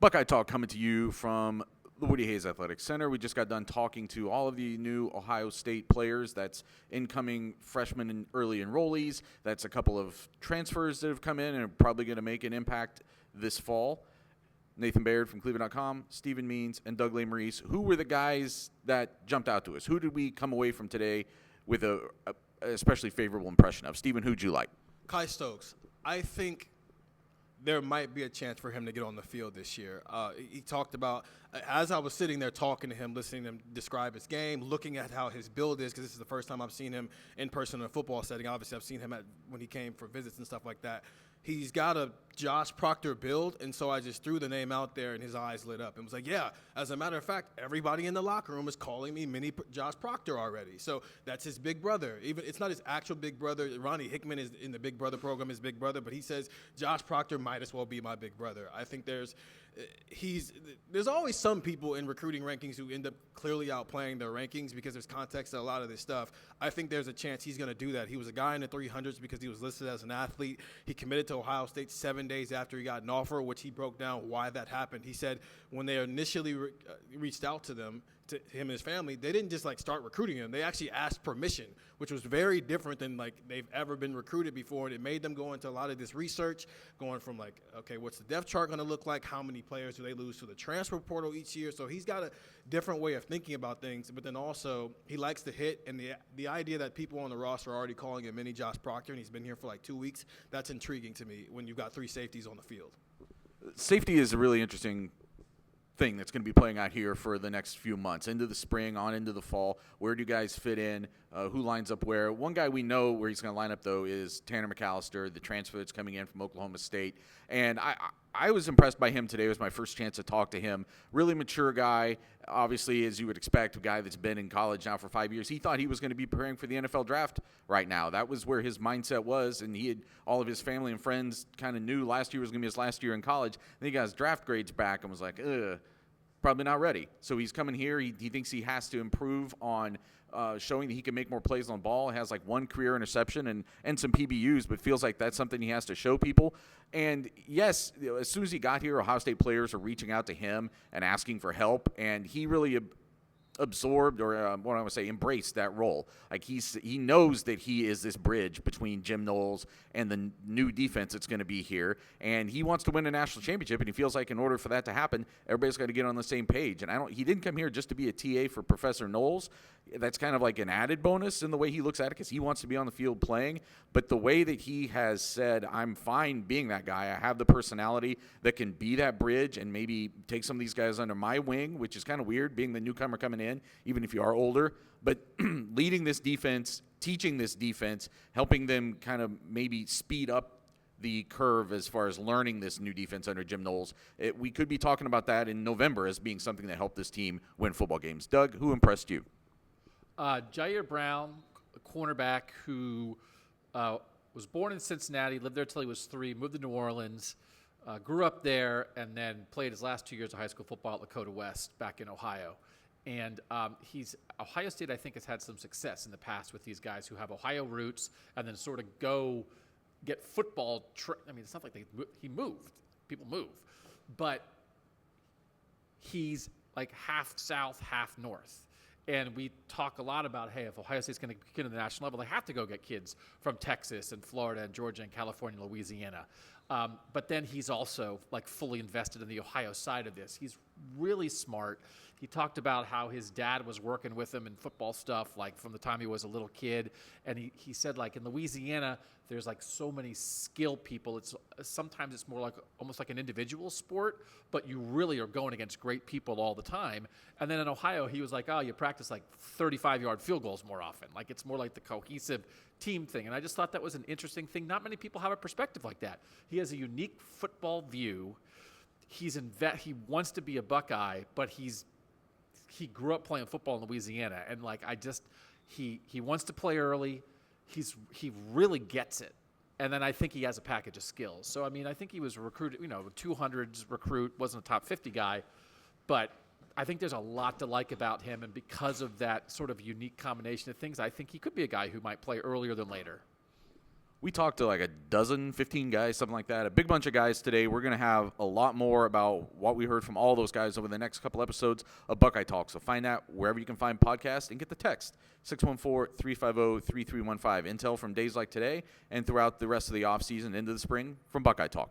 Buckeye Talk coming to you from the Woody Hayes Athletic Center. We just got done talking to all of the new Ohio State players. That's incoming freshmen and early enrollees. That's a couple of transfers that have come in and are probably going to make an impact this fall. Nathan Baird from cleveland.com, Stephen Means, and Doug Lesmerises. Who were the guys that jumped out to us? Who did we come away from today with a especially favorable impression of? Stephen, who'd you like? Kai Stokes. I think there might be a chance for him to get on the field this year. He talked about, as I was sitting there talking to him, listening to him describe his game, looking at how his build is, because this is the first time I've seen him in person in a football setting. Obviously, I've seen him when he came for visits and stuff like that. He's got a Josh Proctor build, and so I just threw the name out there, and his eyes lit up and was like, yeah, as a matter of fact, everybody in the locker room is calling me mini Josh Proctor already. So that's his big brother. Even it's not his actual big brother. Ronnie Hickman is in the Big Brother program, his big brother, but he says Josh Proctor might as well be my big brother. I think there's always some people in recruiting rankings who end up clearly outplaying their rankings because there's context to a lot of this stuff. I think there's a chance he's going to do that. He was a guy in the 300s because he was listed as an athlete. He committed to Ohio State 7 days after he got an offer, which he broke down why that happened. He said when they initially reached out to him and his family, they didn't just start recruiting him. They actually asked permission, which was very different than they've ever been recruited before. And it made them go into a lot of this research, going from okay, what's the depth chart going to look like? How many players do they lose to the transfer portal each year? So he's got a different way of thinking about things. But then also he likes to hit, and the idea that people on the roster are already calling him mini Josh Proctor, and he's been here for 2 weeks, that's intriguing to me when you've got 3 safeties on the field. Safety is a really interesting thing that's going to be playing out here for the next few months, into the spring, on into the fall. Where do you guys fit in? Who lines up where? One guy we know where he's going to line up, though, is Tanner McCallister, the transfer that's coming in from Oklahoma State. And I was impressed by him today. It was my first chance to talk to him. Really mature guy, obviously, as you would expect, a guy that's been in college now for 5 years. He thought he was going to be preparing for the NFL draft right now. That was where his mindset was, and all of his family and friends kind of knew last year was going to be his last year in college. Then he got his draft grades back and was like, probably not ready. So he's coming here. He thinks he has to improve on showing that he can make more plays on the ball. He has 1 career interception and some PBUs, but feels like that's something he has to show people. And yes, as soon as he got here, Ohio State players are reaching out to him and asking for help, and he really absorbed, or what I would say, embraced that role. He knows that he is this bridge between Jim Knowles and the new defense that's going to be here, and he wants to win a national championship, and he feels like in order for that to happen, everybody's got to get on the same page. And he didn't come here just to be a TA for Professor Knowles. That's kind of like an added bonus in the way he looks at it, because he wants to be on the field playing. But the way that he has said, I'm fine being that guy. I have the personality that can be that bridge and maybe take some of these guys under my wing, which is kind of weird, being the newcomer coming in, even if you are older. But leading this defense, teaching this defense, helping them kind of maybe speed up the curve as far as learning this new defense under Jim Knowles. We could be talking about that in November as being something that helped this team win football games. Doug, who impressed you? JaMarr Brown, a cornerback who was born in Cincinnati, lived there till he was 3, moved to New Orleans, grew up there, and then played his last 2 years of high school football at Lakota West back in Ohio. And Ohio State, I think, has had some success in the past with these guys who have Ohio roots and then sort of go get football. It's not like he moved. People move. But he's half South, half North. And we talk a lot about, hey, if Ohio State's going to get to the national level, they have to go get kids from Texas and Florida and Georgia and California and Louisiana. But then he's also fully invested in the Ohio side of this. He's really smart. He talked about how his dad was working with him in football stuff from the time he was a little kid. And he said in Louisiana, there's so many skilled people. Sometimes it's more almost like an individual sport, but you really are going against great people all the time. And then in Ohio, he was you practice 35-yard field goals more often. It's more like the cohesive team thing. And I just thought that was an interesting thing. Not many people have a perspective like that. He has a unique football view. He wants to be a Buckeye, but he grew up playing football in Louisiana, and he wants to play early. He really gets it, and then I think he has a package of skills. So I think he was recruited, 200s recruit, wasn't a top 50 guy, but I think there's a lot to like about him, and because of that sort of unique combination of things, I think he could be a guy who might play earlier than later. We talked to like a dozen, 15 guys, something like that. A big bunch of guys today. We're going to have a lot more about what we heard from all those guys over the next couple episodes of Buckeye Talk. So find that wherever you can find podcasts and get the text, 614-350-3315. Intel from days like today and throughout the rest of the offseason into the spring from Buckeye Talk.